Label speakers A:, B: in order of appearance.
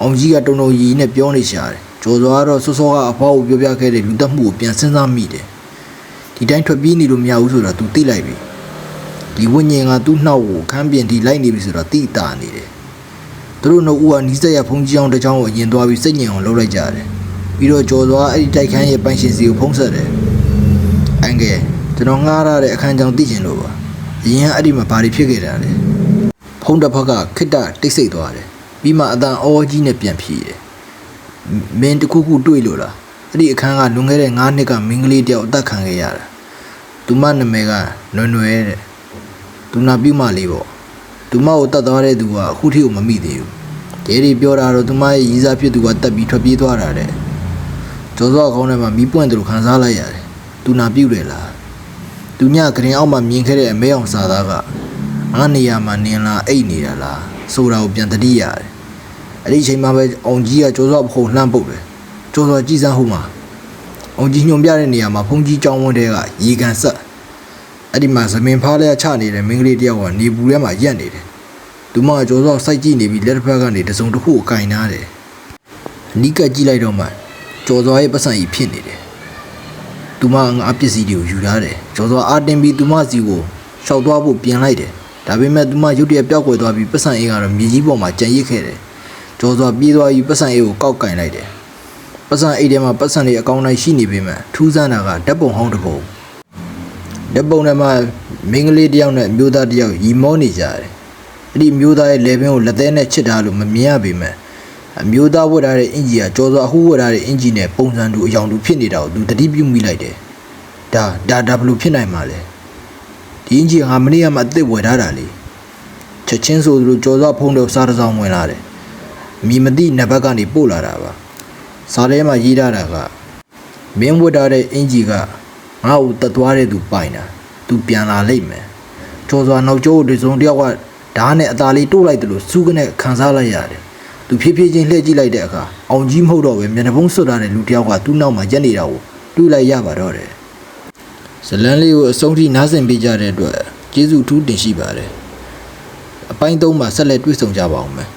A: အောင်ကြီးကတုံတုံရီနဲ့ပြောနေရှာတယ်ကျော်စွာကတော့စောစောကအဖွားကိုပြောပြခဲ့တဲ့လူတက်မှုကိုပြန်စဉ်းစားမိတယ်ဒီတိုင်းထွက်ပြေးနေလို့မရဘူးဆိုတော့ तू သိလိုက်ပြီဒီဝိညာဉ်ကသူ့နှောက်ကိုခန်းပြင်ထိလိုက်နေပြီဆိုတော့တိတာနေတယ်သူတို့နှုတ်ဦးကနီးစက်ရဖုံးကြီးအောင်တစ်ချောင်းကိုအရင်သွားပြီးစိတ်ညစ်အောင်လုပ်လိုက်ကြတယ်ပြီးတော့ကျော်စွာအဲ့ဒီတိုက်ခန်းရဲ့ပိုင်ရှင်စီကိုဖုံးဆက်တယ်အန်ကဲကျွန်တော်ငှားရတဲ့အခန်းကြောင်သိချင်လို့ပါအရင်ကအဲ့ဒီမှာဘာတွေဖြစ်ခဲ့တာလဲဖုံးတစ်ဖက်ကခိတ္တတိတ်ဆိတ်သွားတယ်ပြီးမှအတန်အော်ကြီးနဲ့ပြန်ဖြေတယ်မင်းတခုခုတွေ့လို့လားအဲ့ဒီအခန်းကလွန်ခဲ့တဲ့9နှစ်ကမင်းကလေးတယောက်အသက်ခံခဲ့ရတာသူမနာမည်ကနွယ်နွယ်တဲ့သူနာပြုမလေးပေါ့သူမကိုတတ်သွားတဲ့သူကအခုထိကိုမမိသေးဘူးဒဲဒီပြောတာတော့သူမရဲ့ရည်စားဖြစ်သူကတက်ပြီးထွက်ပြေးသွားတာတဲ့ကျော်စောကောင်းထဲမှာမီးပွင့်တယ်လို့ခံစားလိုက်ရတယ်သူနာပြုတယ်လားသူညကရင်အောက်မှာမြင်ခဲ့တဲ့အမဲအောင်စာသားကငါနေရာမှာနင်လာအိတ်နေတာလားဆိုတာကိုပြန်တတိရတယ်အဲ့ဒီအချိန်မှာပဲအောင်ကြီးကကျော်စောဖုံလှမ်းပုတ်တယ်ကျော်စောကြည်စမ်းဟိုမှာအောင်ကြီးညွန်ပြတဲ့နေရာမှာဖုန်ကြီးကြောင်းဝန်းတဲကရေကန်ဆက်အဲ့ဒီမှာသမင်ဖားလဲချနေတဲ့မင်းကလေးတယောက်ကနေပူထဲမှာရက်နေတယ်သူမကကျော်စောစိုက်ကြည့်နေပြီးလက်တစ်ဖက်ကနေတစုံတစ်ခုကိုကင်နာတယ်အနီးကကြည့်လိုက်တော့မှကျော်စောရဲ့ပတ်စံကြီးဖြစ်နေတယ်သူမငါပစ္စည်းတွေကိုယူထားတယ်ကျော်စောအာတင်ပြီးသူမစီကိုရှောက်သွားဖို့ပြင်လိုက်တယ်ဒါပေမဲ့သူမရုတ်တရက်ပျောက်ကွယ်သွားပြီးပတ်စံအေးကတော့မြေကြီးပေါ်မှာကြံရစ်ခဲ့တယ်ကျော်စောပြေးသွားပြီးပတ်စံအေးကိုကောက်ကင်လိုက်တယ်ပတ်စံအေးထဲမှာပတ်စံတွေအကောင်းတိုင်းရှိနေပေမဲ့ထူးဆန်းတာကဓာတ်ပုံဟောင်းတစ်ပုံဓာတ်ပုံထဲမှာမင်းကလေးတယောက်နဲ့မျိုးသားတယောက်ရီမောနေကြတယ်အဲ့ဒီမျိုးသားရဲ့လေပင်ကိုလက်သေးနဲ့ချစ်ထားလို့မမြင်ရပေမဲ့အမျိုးသားဝတ်ထားတဲ့အင်ဂျီကကျော်စောအခုဝတ်ထားတဲ့အင်ဂျီနဲ့ပုံစံတူအယောင်တူဖြစ်နေတာကိုသူတတိပြုမိလိုက်တယ်ဒါဘလို့ဖြစ်နိုင်မှာလဲဒီအင်ဂျီကငါမနေ့ကမှအစ်စ်ဝယ်ထားတာလေချက်ချင်းဆိုသလိုကျော်စောဖုံးတော့စားတစ်စောင်းဝင်လာတယ်မိမတိနဘက်ကနေပို့လာတာပါစားထဲမှာရေးထားတာကမင်းဝတ်ထားတဲ့အင်ဂျီကငါ့ကိုတတ်သွားတဲ့သူပိုင်တာသူပြန်လာလိမ့်မယ်ကျော်စောနောက်ကျောကိုဒီစုံတယောက်ကဓာတ်နဲ့အသားလေးတိုးလိုက်တယ်လို့စူးကနေခံစားလိုက်ရတယ်သူဖြည်းဖြည်းချင်းလှည့်ကြည့်လိုက်တဲ့အခါအောင်ကြီးမဟုတ်တော့ပဲမျက်နှာဖုံးဆွတ်ထားတဲ့လူတယောက်ကသူ့နောက်မှာရက်နေတာကိုတွေးလိုက်ရပါတော့တယ်ဇလန်းလေးကိုအဆုံးထိနားဆင်ပေးကြတဲ့အတွက်ကျေးဇူးထူးတင်ရှိပါတယ်အပိုင်း3မှာဆက်လက်တွေ့ဆုံကြပါအောင်မယ်